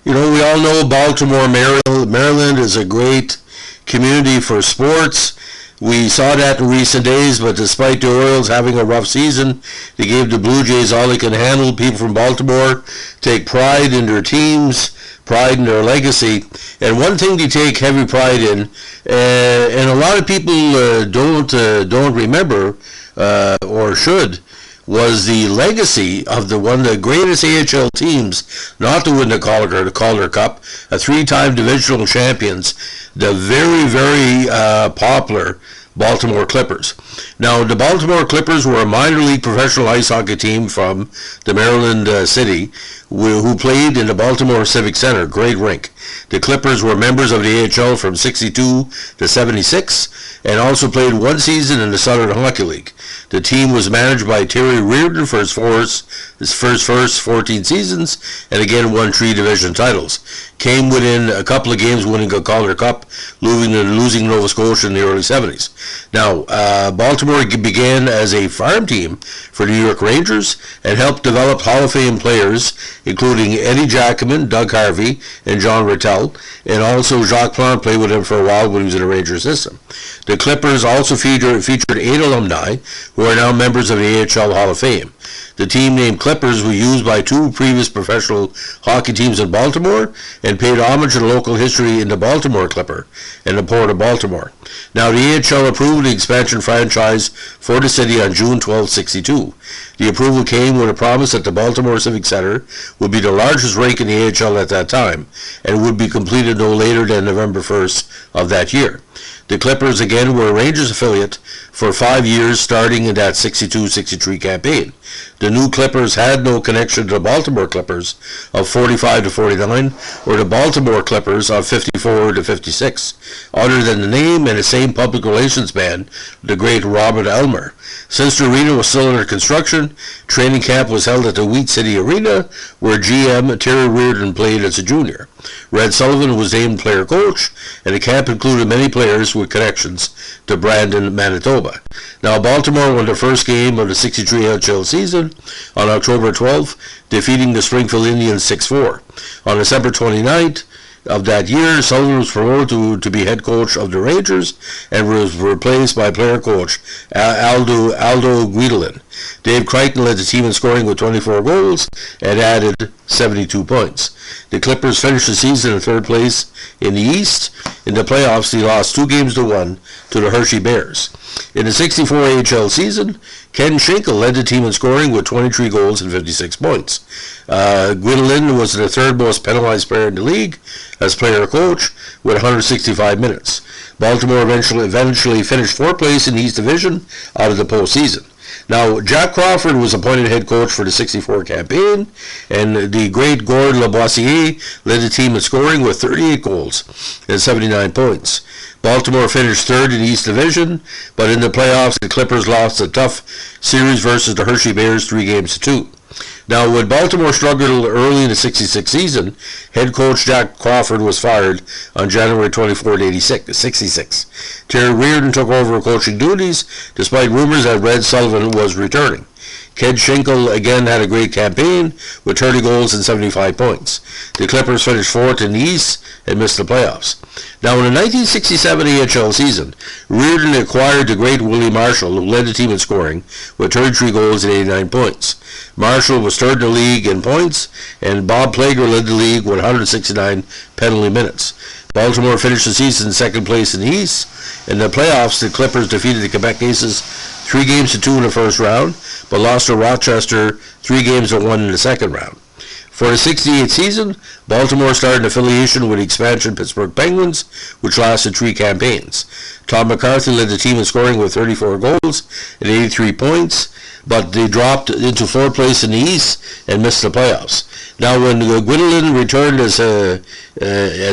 You know, we all know Baltimore, Maryland is a great community for sports. We saw that in recent days, but despite the Orioles having a rough season, they gave the Blue Jays all they can handle. People from Baltimore take pride in their teams, pride in their legacy. And one thing they take heavy pride in, and a lot of people don't remember or should, was the legacy of one of the greatest AHL teams not to win the Calder Cup, a three-time divisional champions, the very, very popular Baltimore Clippers. Now, the Baltimore Clippers were a minor league professional ice hockey team from the Maryland city who played in the Baltimore Civic Center, great rink. The Clippers were members of the AHL from 62 to 76 and also played one season in the Southern Hockey League. The team was managed by Terry Reardon for his first 14 seasons and again won 3 division titles. Came within a couple of games winning a Calder Cup, losing Nova Scotia in the early 70s. Now, Baltimore began as a farm team for New York Rangers and helped develop Hall of Fame players, including Eddie Jackman, Doug Harvey, and John Rattel, and also Jacques Plante played with him for a while when he was in the Ranger system. The Clippers also featured 8 alumni who are now members of the AHL Hall of Fame. The team name Clippers was used by 2 previous professional hockey teams in Baltimore and paid homage to the local history in the Baltimore Clipper and the Port of Baltimore. Now, the AHL approved the expansion franchise for the city on June 12, 1962. The approval came with a promise that the Baltimore Civic Center would be the largest rink in the AHL at that time and would be completed no later than November 1st of that year. The Clippers again were a Rangers affiliate for 5 years starting in that 62-63 campaign. The new Clippers had no connection to the Baltimore Clippers of 45 to 49 or the Baltimore Clippers of 54 to 56, other than the name and the same public relations man, the great Robert Elmer. Since the arena was still under construction, training camp was held at the Wheat City Arena, where GM Terry Reardon played as a junior. Red Sullivan was named player coach, and the camp included many players with connections to Brandon, Manitoba. Now, Baltimore won their first game of the 63 AHL season on October 12th, defeating the Springfield Indians 6-4. On December 29th of that year, Sullivan was promoted to be head coach of the Rangers and was replaced by player coach Aldo Guidolin. Dave Crichton led the team in scoring with 24 goals and added 72 points. The Clippers finished the season in 3rd place in the East. In the playoffs, they lost 2-1 to the Hershey Bears. In the 64 AHL season, Ken Schinkel led the team in scoring with 23 goals and 56 points. Guidolin was the 3rd most penalized player in the league as player coach with 165 minutes. Baltimore eventually finished 4th place in the East Division out of the postseason. Now, Jack Crawford was appointed head coach for the 64 campaign, and the great Gord Laboisiere led the team in scoring with 38 goals and 79 points. Baltimore finished 3rd in the East Division, but in the playoffs, the Clippers lost a tough series versus the Hershey Bears 3-2. Now, when Baltimore struggled early in the 66 season, head coach Jack Crawford was fired on January 24, 66. Terry Reardon took over coaching duties, despite rumors that Red Sullivan was returning. Ken Schinkel again had a great campaign with 30 goals and 75 points. The Clippers finished 4th in the East and missed the playoffs. Now, in the 1967 AHL season, Reardon acquired the great Willie Marshall, who led the team in scoring with 33 goals and 89 points. Marshall was 3rd in the league in points, and Bob Plager led the league with 169 penalty minutes. Baltimore finished the season in 2nd place in the East. In the playoffs, the Clippers defeated the Quebec Aces 3-2 in the first round, but lost to Rochester 3-1 in the second round. For the 68th season, Baltimore started an affiliation with the expansion Pittsburgh Penguins, which lasted 3 campaigns. Tom McCarthy led the team in scoring with 34 goals and 83 points, but they dropped into 4th place in the East and missed the playoffs. Now, when Guidolin returned as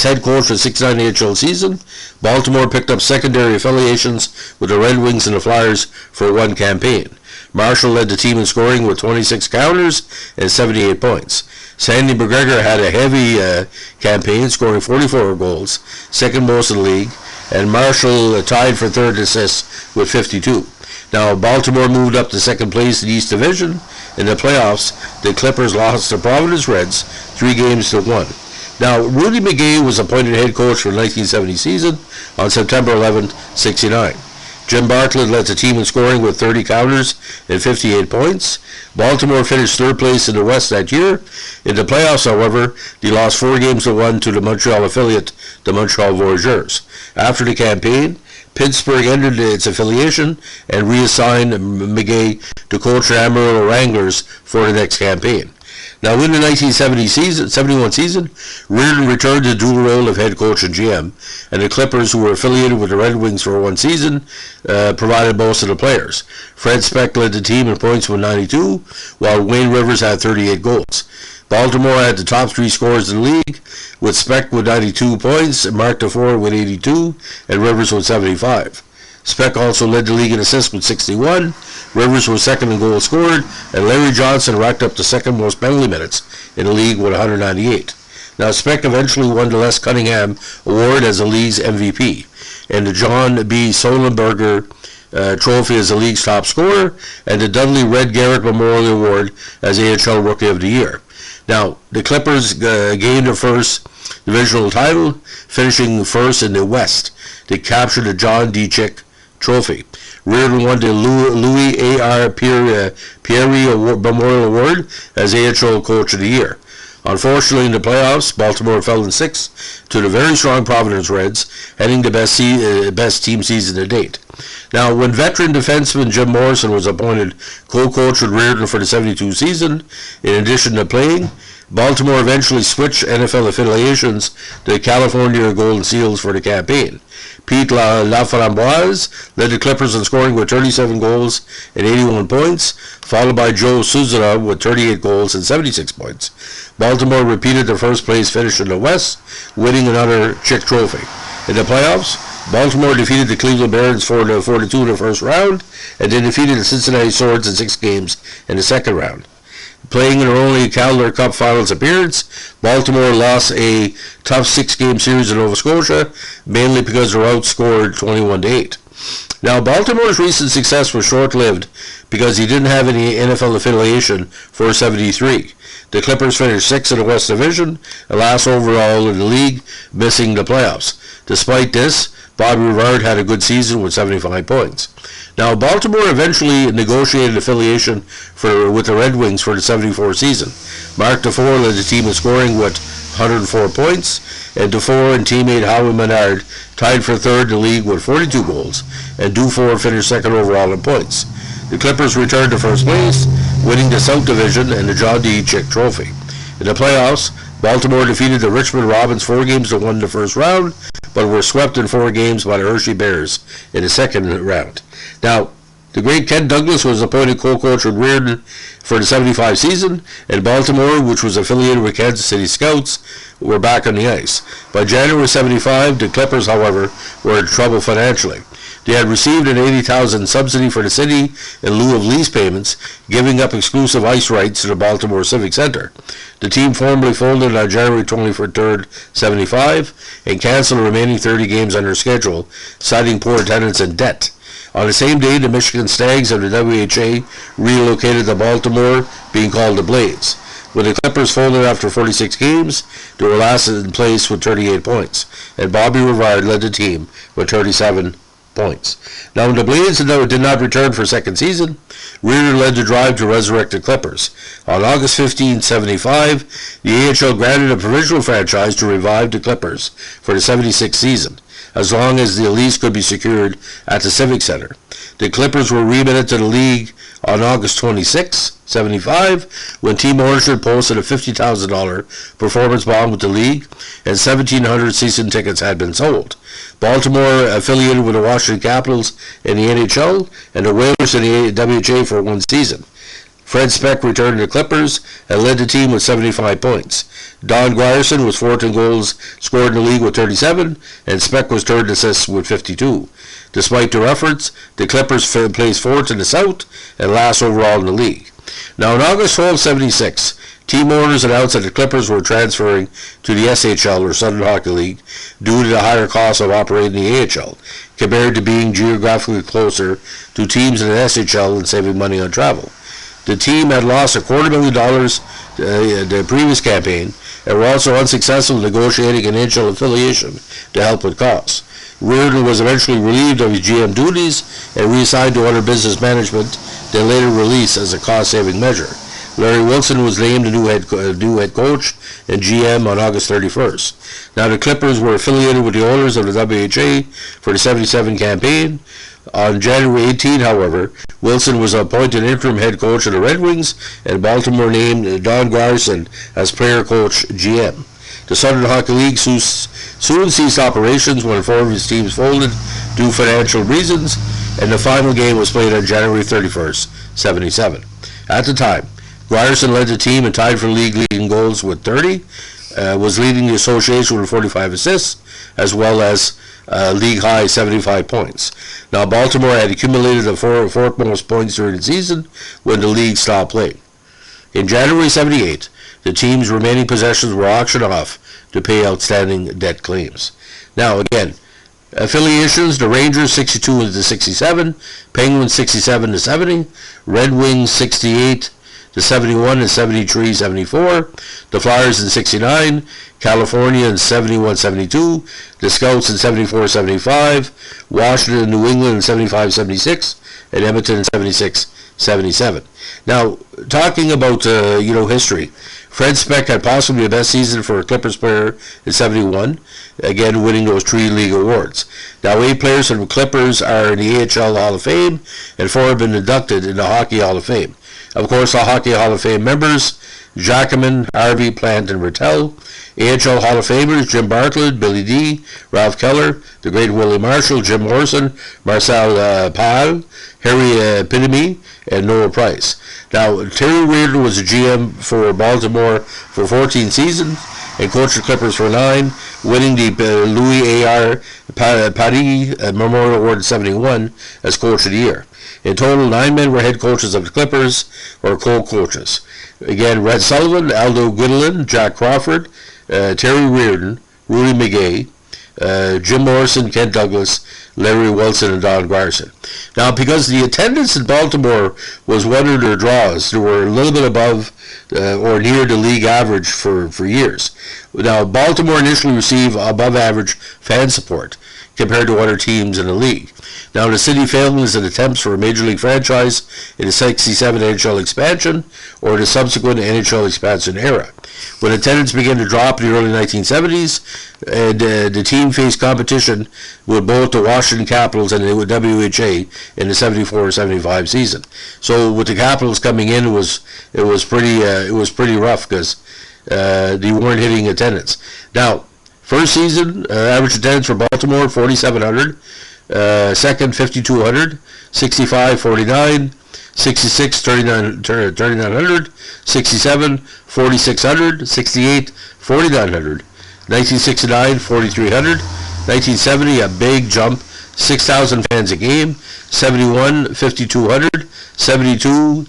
head coach for the 69 AHL season, Baltimore picked up secondary affiliations with the Red Wings and the Flyers for 1 campaign. Marshall led the team in scoring with 26 counters and 78 points. Sandy McGregor had a heavy campaign, scoring 44 goals, 2nd most in the league, and Marshall tied for 3rd assists with 52. Now, Baltimore moved up to 2nd place in the East Division. In the playoffs, the Clippers lost to Providence Reds 3-1. Now, Rudy McGay was appointed head coach for the 1970 season on September 11, 69. Jim Bartlett led the team in scoring with 30 counters and 58 points. Baltimore finished third place in the West that year. In the playoffs, however, they lost 4-1 to the Montreal affiliate, the Montreal Voyageurs. After the campaign, Pittsburgh ended its affiliation and reassigned McGay to coach the Amarillo Wranglers for the next campaign. Now, in the 1971 season, Reardon returned to the dual role of head coach and GM, and the Clippers, who were affiliated with the Red Wings for one season, provided most of the players. Fred Speck led the team in points with 92, while Wayne Rivers had 38 goals. Baltimore had the top three scorers in the league, with Speck with 92 points, Mark DeFore with 82, and Rivers with 75. Speck also led the league in assists with 61. Rivers was second in goals scored, and Larry Johnson racked up the second most penalty minutes in the league with 198. Now, Speck eventually won the Les Cunningham Award as the league's MVP, and the John B. Solenberger Trophy as the league's top scorer, and the Dudley Red Garrett Memorial Award as AHL Rookie of the Year. Now, the Clippers gained their first divisional title, finishing first in the West. They captured the John D. Chick Trophy. Reardon won the Louis A.R. Pierre Memorial Award as AHL Coach of the Year. Unfortunately, in the playoffs, Baltimore fell in 6 to the very strong Providence Reds, heading the best team season to date. Now, when veteran defenseman Jim Morrison was appointed co-coach with Reardon for the 72 season, in addition to playing, Baltimore eventually switched NFL affiliations to the California Golden Seals for the campaign. Pete Laframboise led the Clippers in scoring with 37 goals and 81 points, followed by Joe Souza with 38 goals and 76 points. Baltimore repeated their first place finish in the West, winning another Chick Trophy. In the playoffs, Baltimore defeated the Cleveland Barons 4-2 in the first round, and then defeated the Cincinnati Swords in 6 games in the second round. Playing in their only Calder Cup Finals appearance, Baltimore lost a tough 6-game series in Nova Scotia, mainly because they were outscored 21-8. Now, Baltimore's recent success was short-lived because he didn't have any NFL affiliation for 73. The Clippers finished 6th in the West Division, and last overall in the league, missing the playoffs. Despite this, Bobby Rivard had a good season with 75 points. Now, Baltimore eventually negotiated affiliation with the Red Wings for the 74 season. Mark DeFore led the team in scoring with 104 points, and DeFore and teammate Howie Menard tied for third in the league with 42 goals, and Dufour finished second overall in points. The Clippers returned to first place, winning the South Division and the John D. Chick Trophy. In the playoffs, Baltimore defeated the Richmond Robins 4-1 in the first round, but were swept in 4 games by the Hershey Bears in the second round. Now, the great Ken Douglas was appointed co-coach with Reardon for the 75 season, and Baltimore, which was affiliated with Kansas City Scouts, were back on the ice. By January 75, the Clippers, however, were in trouble financially. They had received an $80,000 subsidy for the city in lieu of lease payments, giving up exclusive ice rights to the Baltimore Civic Center. The team formally folded on January 23rd, 75, and canceled the remaining 30 games on their schedule, citing poor attendance and debt. On the same day, the Michigan Stags of the WHA relocated to Baltimore, being called the Blades. When the Clippers folded after 46 games, they were last in place with 38 points, and Bobby Rivard led the team with 37 points. Now, when the Blades did not return for a second season, Reardon led the drive to resurrect the Clippers. On August 15, 75, the AHL granted a provisional franchise to revive the Clippers for the 76th season, as long as the lease could be secured at the Civic Center. The Clippers were readmitted to the league on August 26, 75, when team ownership posted a $50,000 performance bond with the league, and 1,700 season tickets had been sold. Baltimore affiliated with the Washington Capitals in the NHL, and the Whalers in the WHA for one season. Fred Speck returned to the Clippers and led the team with 75 points. Don Grierson was fourth in goals scored in the league with 37, and Speck was third in assists with 52. Despite their efforts, the Clippers placed fourth in the South and last overall in the league. Now, in August 12, 76, team owners announced that the Clippers were transferring to the SHL, or Southern Hockey League, due to the higher cost of operating the AHL, compared to being geographically closer to teams in the SHL and saving money on travel. The team had lost $250,000 the previous campaign, and were also unsuccessful in negotiating an NHL affiliation to help with costs. Reardon was eventually relieved of his GM duties and reassigned to under business management, then later released as a cost-saving measure. Larry Wilson was named a new head coach and GM on August 31st. Now the Clippers were affiliated with the Oilers of the WHA for the 77 campaign. On January 18, however, Wilson was appointed interim head coach of the Red Wings, and Baltimore named Don Garson as player coach GM. The Southern Hockey League soon ceased operations when 4 of his teams folded due to financial reasons, and the final game was played on January 31st, 77. At the time, Ryerson led the team and tied for league leading goals with 30, was leading the association with 45 assists, as well as league high 75 points. Now Baltimore had accumulated the fourth most points during the season when the league stopped playing. In January 78, the team's remaining possessions were auctioned off to pay outstanding debt claims. Now again, affiliations: the Rangers 62 to 67, Penguins 67 to 70, Red Wings 68 to 71 and 73, 74, the Flyers in 69, California in 71, 72, the Scouts in 74, 75, Washington and New England in 75, 76, and Edmonton in 76, 77. Now, talking about history, Fred Speck had possibly the best season for a Clippers player in 71, again winning those 3 league awards. Now 8 players from the Clippers are in the AHL Hall of Fame, and 4 have been inducted in the Hockey Hall of Fame. Of course, the Hockey Hall of Fame members: Jackman, Harvey, Plant, and Rattel. AHL Hall of Famers: Jim Bartlett, Billy D., Ralph Keller, the great Willie Marshall, Jim Morrison, Marcel Pal, Harry Epitome, and Noah Price. Now, Terry Reardon was a GM for Baltimore for 14 seasons and coached the Clippers for 9, winning the Louis A.R. Paddy Memorial Award in 71 as Coach of the Year. In total, 9 men were head coaches of the Clippers or co-coaches. Again, Red Sullivan, Aldo Guidolin, Jack Crawford, Terry Reardon, Rudy McGay, Jim Morrison, Kent Douglas, Larry Wilson, and Don Garson. Now, because the attendance in Baltimore was one of their draws, they were a little bit above or near the league average for years. Now, Baltimore initially received above average fan support compared to other teams in the league. Now, the city failed in its attempts for a major league franchise in the 67 NHL expansion or the subsequent NHL expansion era. When attendance began to drop in the early 1970s, and the team faced competition with both the Washington Capitals and the WHA in the 74-75 season. So with the Capitals coming in, it was pretty rough because they weren't hitting attendance. Now, first season average attendance for Baltimore 4,700, second 5,200, 65 49. 66, 3,900, 67, 4,600, 68, 4,900, 1969, 4,300, 1970, a big jump, 6,000 fans a game, 71, 5,200, 72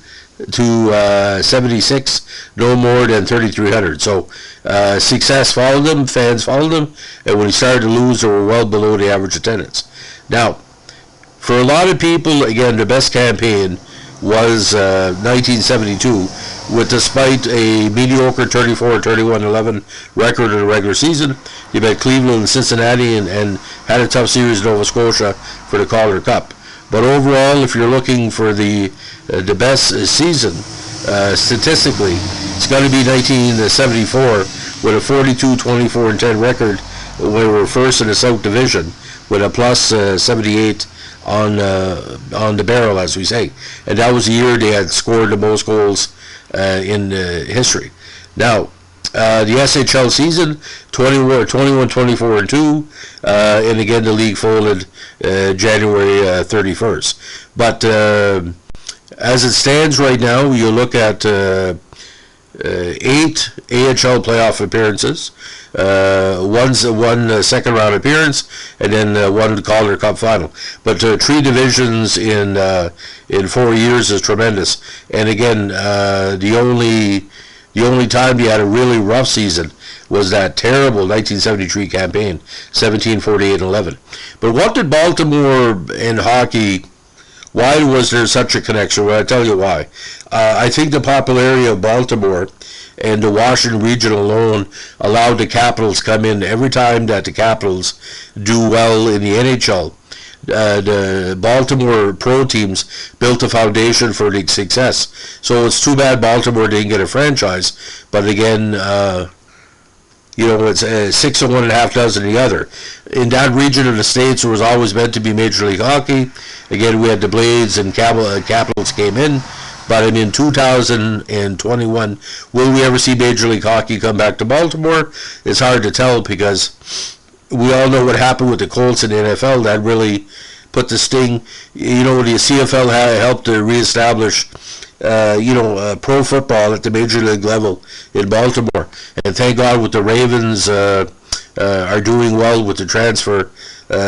to 76, no more than 3,300. So success followed them, fans followed them, and when he started to lose, they were well below the average attendance. Now, for a lot of people, again, the best campaign was 1972, with despite a mediocre 34-31-11 record in the regular season, they met Cleveland and Cincinnati and had a tough series in Nova Scotia for the Calder Cup. But overall, if you're looking for the best season, statistically, it's got to be 1974 with a 42-24-10 record. We were first in the South Division with a plus 78 on the barrel, as we say, and that was the year they had scored the most goals in history. Now, the SHL season 21, 24, and 2, and again the league folded January 31st. But as it stands right now, you look at 8 AHL playoff appearances, one second round appearance, and then one Calder Cup final. But 3 divisions in 4 years is tremendous. And again, the only time you had a really rough season was that terrible 1973 campaign, 17-48-11. But what did Baltimore and hockey? Why was there such a connection? Well, I'll tell you why. I think the popularity of Baltimore and the Washington region alone allowed the Capitals come in every time that the Capitals do well in the NHL. The Baltimore pro teams built a foundation for the success. So it's too bad Baltimore didn't get a franchise. But again, it's 6 of one and a half dozen the other. In that region of the States, it was always meant to be Major League Hockey. Again, we had the Blades and Capitals came in. But in 2021, will we ever see Major League Hockey come back to Baltimore? It's hard to tell, because we all know what happened with the Colts in the NFL. That really put the sting. The CFL helped to reestablish, pro football at the Major League level in Baltimore. And thank God with the Ravens are doing well with the transfer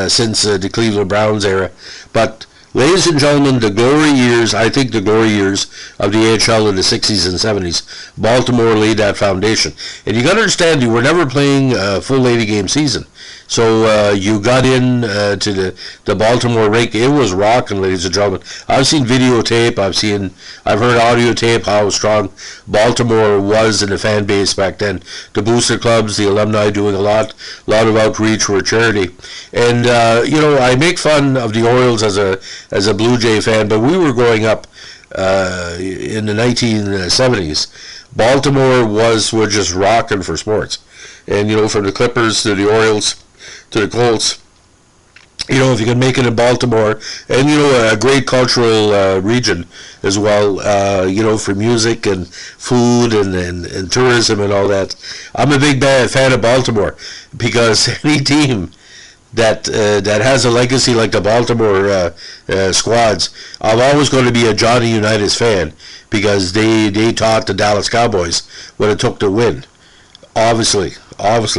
since the Cleveland Browns era. But ladies and gentlemen, the glory years of the AHL in the 60s and 70s, Baltimore laid that foundation. And you got to understand, you were never playing a full 80-game season. So you got in to the Baltimore rink. It was rocking, ladies and gentlemen. I've seen videotape. I've heard audio tape how strong Baltimore was in the fan base back then. The booster clubs, the alumni doing a lot of outreach for charity. And I make fun of the Orioles as a Blue Jay fan, but we were growing up in the 1970s. Baltimore were just rocking for sports. And from the Clippers to the Orioles to the Colts, if you can make it in Baltimore, and a great cultural region as well, for music and food and tourism and all that. I'm a big fan of Baltimore, because any team that has a legacy like the Baltimore squads, I'm always going to be a Johnny Unitas fan, because they taught the Dallas Cowboys what it took to win. Obviously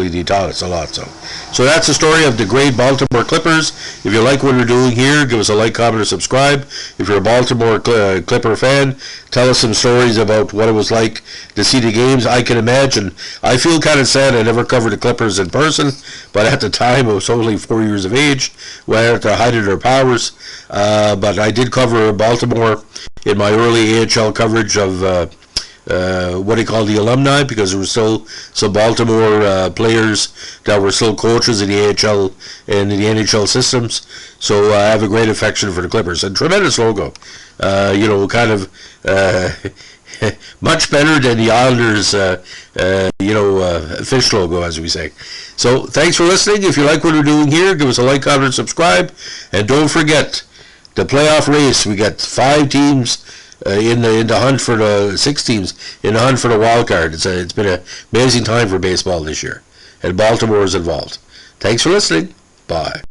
they taught us a lot. So that's the story of the great Baltimore Clippers. If you like what we're doing here, give us a like, comment, or subscribe. If you're a Baltimore Clipper fan, tell us some stories about what it was like to see the games. I can imagine. I feel kind of sad I never covered the Clippers in person, but at the time I was only 4 years of age, where at the height of their powers. But I did cover Baltimore in my early AHL coverage of what they call the alumni, because there were still some Baltimore players that were still coaches in the AHL and in the NHL systems. So I have a great affection for the Clippers, and tremendous logo. Kind of much better than the Islanders, fish logo, as we say. So thanks for listening. If you like what we're doing here, give us a like, comment, and subscribe. And don't forget the playoff race. We got 5 teams in the hunt for the 6 teams in the hunt for the wild card. It's been an amazing time for baseball this year, and Baltimore is involved. Thanks for listening. Bye.